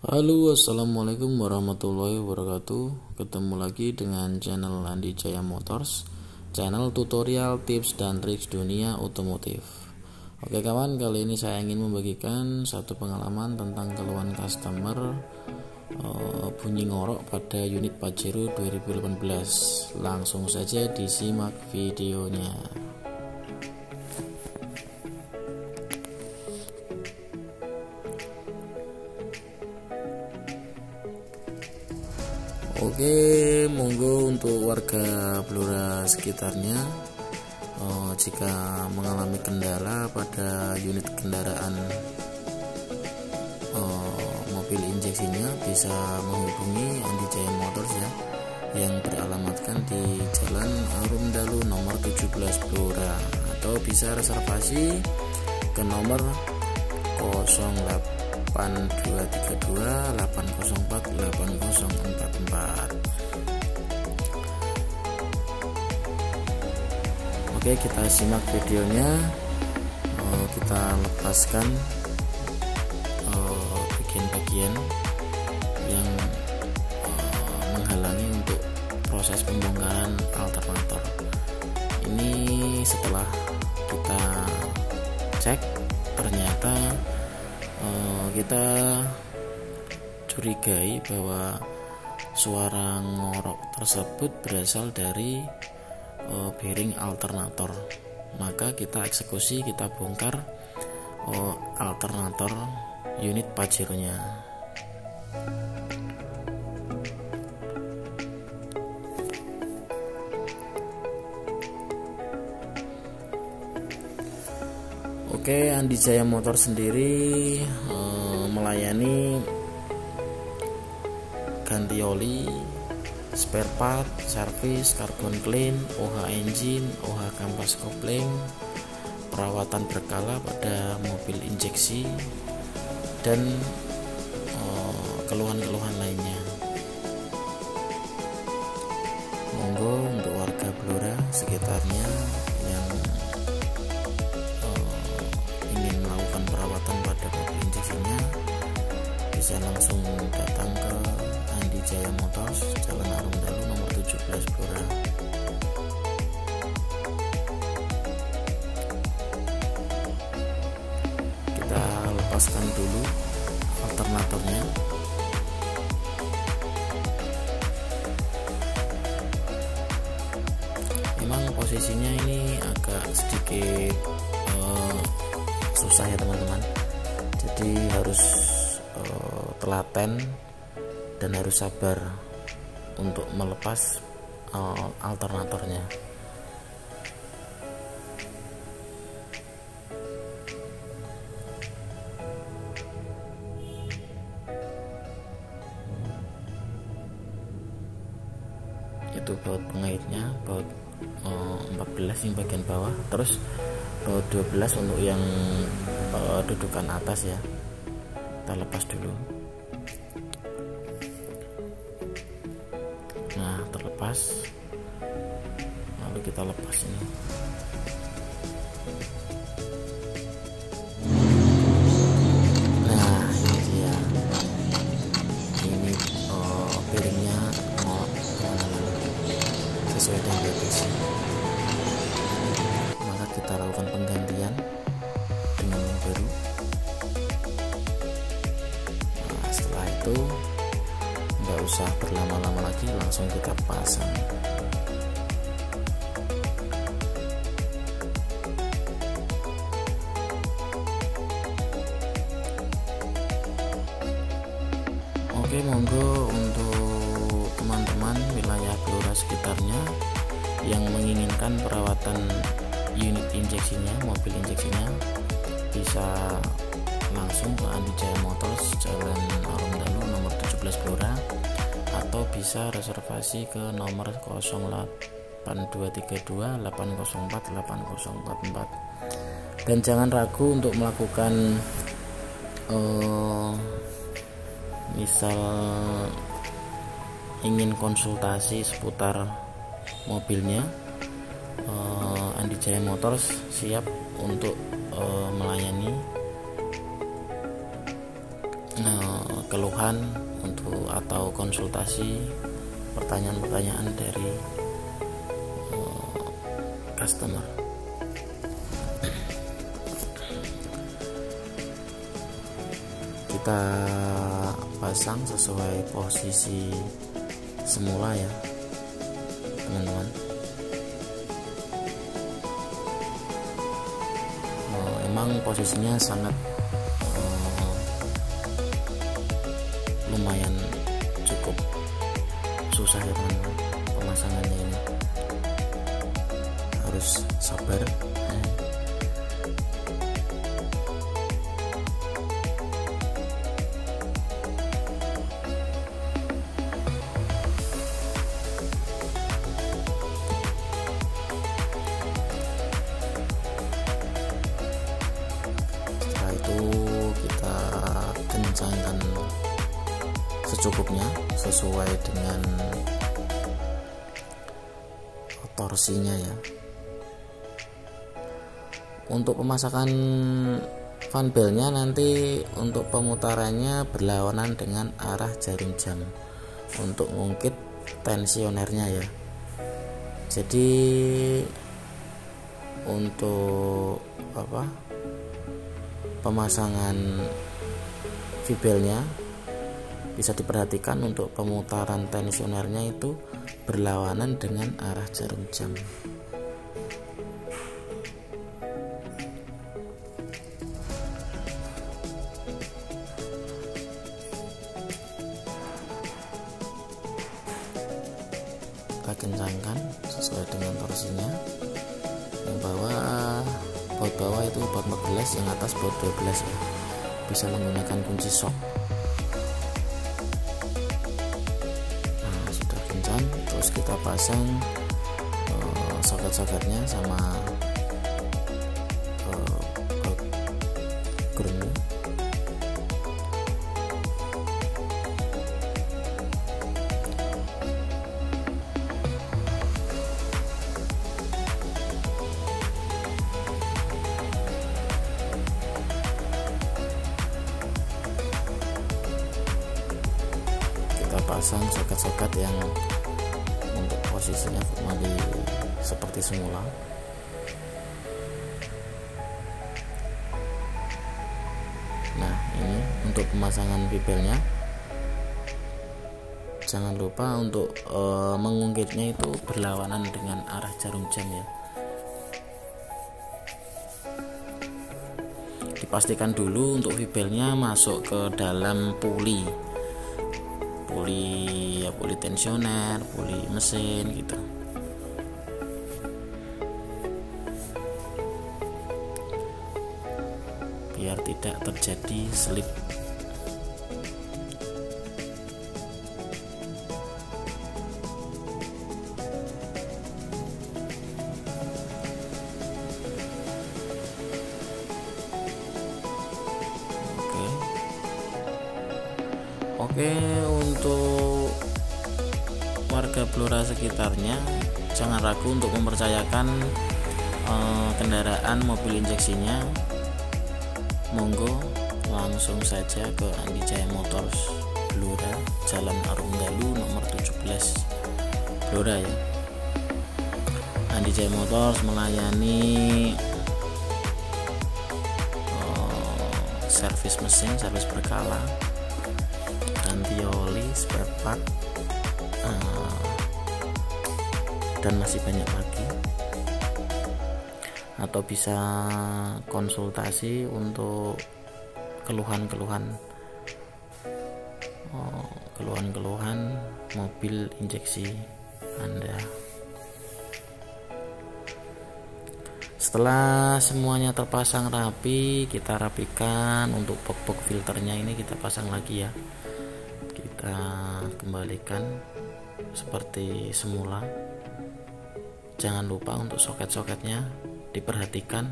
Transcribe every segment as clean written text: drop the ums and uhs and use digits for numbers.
Halo, assalamualaikum warahmatullahi wabarakatuh. Ketemu lagi dengan channel Andi Jaya Motors, channel tutorial tips dan trik dunia otomotif. Oke kawan, kali ini saya ingin membagikan satu pengalaman tentang keluhan customer bunyi ngorok pada unit Pajero 2018. Langsung saja disimak videonya. Oke, monggo untuk warga Blora sekitarnya, jika mengalami kendala pada unit kendaraan mobil injeksinya, bisa menghubungi Andi Jaya Motors ya, yang beralamatkan di Jalan Arum Dalu nomor 17 Blora, atau bisa reservasi ke nomor 08232 804 8044. Oke, kita simak videonya. Kita lepaskan bagian-bagian yang menghalangi untuk proses pembongkaran alternator. Ini setelah kita cek, ternyata kita curigai bahwa suara ngorok tersebut berasal dari bearing alternator. Maka kita eksekusi, kita bongkar alternator unit Pajero nya. Oke, Andi Jaya Motor sendiri melayani ganti oli, spare part, servis, carbon clean, OH engine, OH kampas kopling, perawatan berkala pada mobil injeksi, dan keluhan-keluhan lainnya. Monggo untuk warga Blora sekitarnya yang ingin melakukan perawatan pada mobil injeksinya, bisa langsung datang ke Andi Jaya Motors, Jalan Arum Dalu nomor 17 Blora. Kita lepaskan dulu alternatornya. Memang posisinya ini agak sedikit susah ya teman-teman, jadi harus telaten dan harus sabar untuk melepas alternatornya. Itu baut pengaitnya, baut 14 yang bagian bawah, terus baut 12 untuk yang dudukan atas ya. Kita lepas dulu. Nah, terlepas, lalu kita lepas ini. Nah, ini dia. Ini bearingnya sesuai dengan prediksi. Maka kita lakukan penggantian dengan yang baru. Nah, setelah itu nggak usah berlama-lama lagi, langsung kita pasang. Oke, monggo untuk teman-teman wilayah Blora sekitarnya yang menginginkan perawatan unit injeksinya, mobil injeksinya, bisa langsung ke Andi Jaya Motors, Jalan Arum Dalu nomor 17 Blora, atau bisa reservasi ke nomor 08232 804 8044. Dan jangan ragu untuk melakukan misal ingin konsultasi seputar mobilnya, Andi Jaya Motors siap untuk melayani keluhan untuk atau konsultasi pertanyaan-pertanyaan dari customer. Kita pasang sesuai posisi semula ya teman-teman. Emang posisinya sangat lumayan cukup susah ya teman-teman, pemasangannya ini harus sabar. Setelah itu kita kencangkan secukupnya sesuai dengan torsinya ya. Untuk pemasangan fan belnya nanti untuk pemutarannya berlawanan dengan arah jarum jam untuk mengungkit tensionernya ya. Jadi untuk pemasangan V-belnya bisa diperhatikan untuk pemutaran tensionernya itu berlawanan dengan arah jarum jam. Kita kencangkan sesuai dengan torsinya. Yang baut bawah itu baut 14, yang atas baut 12 ya. Bisa menggunakan kunci shock. Nah, sudah kencang, terus kita pasang soket-soketnya sama baut groundnya. Pasang soket-soket yang untuk posisinya kembali seperti semula. Nah, ini untuk pemasangan V-belnya. Jangan lupa untuk mengungkitnya itu berlawanan dengan arah jarum jam ya. Dipastikan dulu untuk V-belnya masuk ke dalam puli tensioner, puli mesin gitu. Biar tidak terjadi slip. Oke, untuk warga Blora sekitarnya jangan ragu untuk mempercayakan kendaraan mobil injeksinya. Monggo langsung saja ke Andi Jaya Motors Blora, Jalan Arunggalu nomor 17 Blora ya. Andi Jaya Motors melayani servis mesin, servis berkala, ganti oli, spare part, dan masih banyak lagi. Atau bisa konsultasi untuk keluhan-keluhan mobil injeksi Anda. Setelah semuanya terpasang rapi, kita rapikan. Untuk box filternya ini kita pasang lagi ya. Kita kembalikan seperti semula. Jangan lupa untuk soket-soketnya diperhatikan.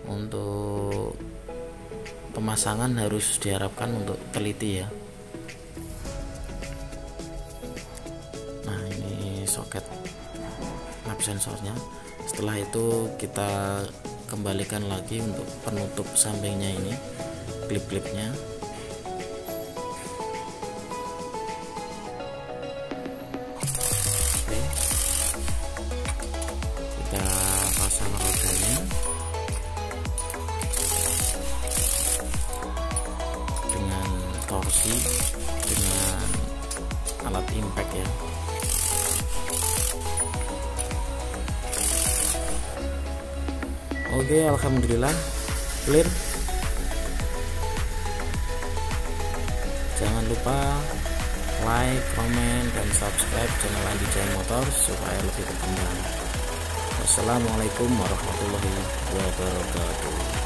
Untuk pemasangan harus diharapkan untuk teliti ya. Nah, ini soket lap sensornya. Setelah itu kita kembalikan lagi untuk penutup sampingnya ini, klip-klipnya. tadi dengan alat impact ya. Oke, alhamdulillah clear. Jangan lupa like, komen, dan subscribe channel Andi Jaya Motors supaya lebih berkembang. Wassalamualaikum warahmatullahi wabarakatuh.